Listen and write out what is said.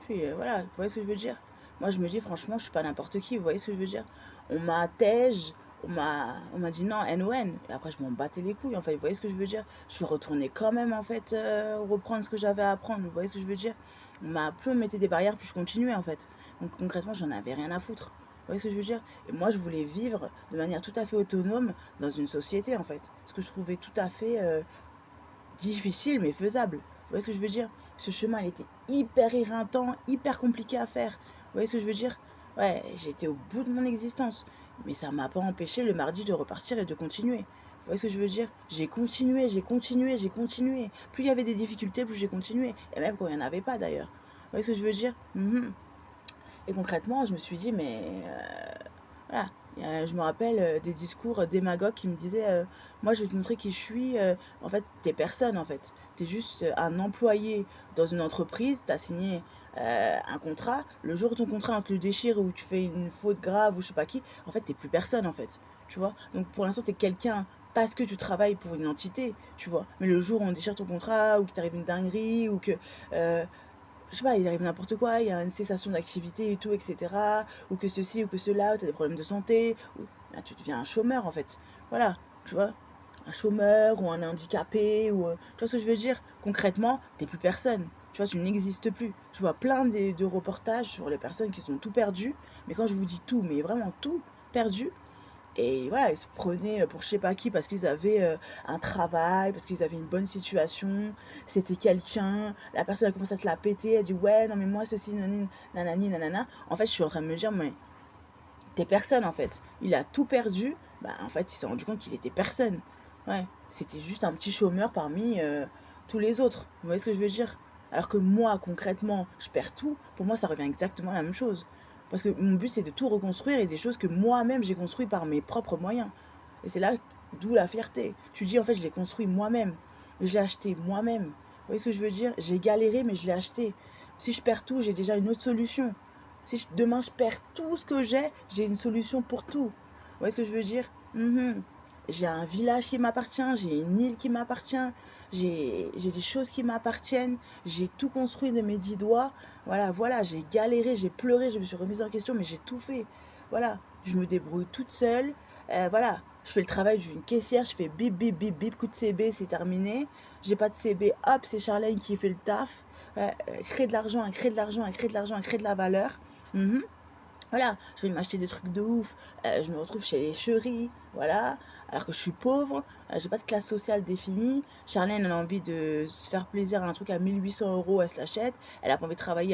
Puis voilà, vous voyez ce que je veux dire? Moi, je me dis franchement, je suis pas n'importe qui, vous voyez ce que je veux dire? On m'a tège, on m'a dit: «Non, N-O-N» et après je m'en battais les couilles, en fait, vous voyez ce que je veux dire? Je suis retournée quand même, en fait, reprendre ce que j'avais à apprendre, vous voyez ce que je veux dire? Plus on mettait des barrières, plus je continuais, en fait. Donc concrètement, j'en avais rien à foutre. Vous voyez ce que je veux dire? Et moi, je voulais vivre de manière tout à fait autonome dans une société, en fait. Ce que je trouvais tout à fait, difficile mais faisable. Vous voyez ce que je veux dire? Ce chemin, il était hyper éreintant, hyper compliqué à faire. Vous voyez ce que je veux dire? Ouais, j'étais au bout de mon existence. Mais ça m'a pas empêché le mardi de repartir et de continuer. Vous voyez ce que je veux dire? J'ai continué, j'ai continué, j'ai continué. Plus il y avait des difficultés, plus j'ai continué. Et même quand il n'y en avait pas d'ailleurs. Vous voyez ce que je veux dire? Et concrètement, je me suis dit, mais voilà. Je me rappelle des discours démagogues qui me disaient moi, je vais te montrer qui je suis. En fait, t'es personne, en fait. T'es juste un employé dans une entreprise. T'as signé un contrat. Le jour où ton contrat, on te le déchire ou tu fais une faute grave ou je sais pas qui, en fait, t'es plus personne, en fait. Tu vois? Donc, pour l'instant, t'es quelqu'un parce que tu travailles pour une entité, tu vois. Mais le jour où on déchire ton contrat ou qu'il t'arrive une dinguerie ou que euh, je sais pas, il arrive n'importe quoi, il y a une cessation d'activité et tout, etc. Ou que ceci ou que cela, ou tu as des problèmes de santé, ou là, tu deviens un chômeur en fait. Voilà, tu vois, un chômeur ou un handicapé, ou tu vois ce que je veux dire? Concrètement, t'es plus personne. Tu vois, tu n'existes plus. Je vois plein de reportages sur les personnes qui ont tout perdu, mais quand je vous dis tout, mais vraiment tout perdu, et voilà, ils se prenaient pour je sais pas qui parce qu'ils avaient un travail, parce qu'ils avaient une bonne situation, c'était quelqu'un, la personne a commencé à se la péter, elle dit ouais, non mais moi ceci, nanani, nanani, nanana. En fait, je suis en train de me dire, mais t'es personne en fait. Il a tout perdu, bah en fait, il s'est rendu compte qu'il était personne. Ouais, c'était juste un petit chômeur parmi tous les autres. Vous voyez ce que je veux dire? Alors que moi, concrètement, je perds tout, pour moi, ça revient exactement à la même chose. Parce que mon but, c'est de tout reconstruire et des choses que moi-même, j'ai construit par mes propres moyens. Et c'est là d'où la fierté. Tu dis, en fait, je l'ai construit moi-même. Je l'ai acheté moi-même. Vous voyez ce que je veux dire? J'ai galéré, mais je l'ai acheté. Si je perds tout, j'ai déjà une autre solution. Si demain je perds tout ce que j'ai une solution pour tout. Vous voyez ce que je veux dire? J'ai un village qui m'appartient, j'ai une île qui m'appartient, j'ai des choses qui m'appartiennent, j'ai tout construit de mes 10 doigts. Voilà, j'ai galéré, j'ai pleuré, je me suis remise en question, mais j'ai tout fait. Voilà, je me débrouille toute seule. Voilà, je fais le travail d'une caissière, je fais bip, bip, bip, bip, coup de CB, c'est terminé. J'ai pas de CB, hop, c'est Charlène qui fait le taf. Créer de l'argent, créer de l'argent, créer de l'argent, créer de la valeur. Mhm. Voilà, je vais m'acheter des trucs de ouf, je me retrouve chez les cheries, voilà, alors que je suis pauvre, j'ai pas de classe sociale définie. Charlène, elle a envie de se faire plaisir à un truc à 1 800 euros, elle se l'achète, elle a pas envie de travailler.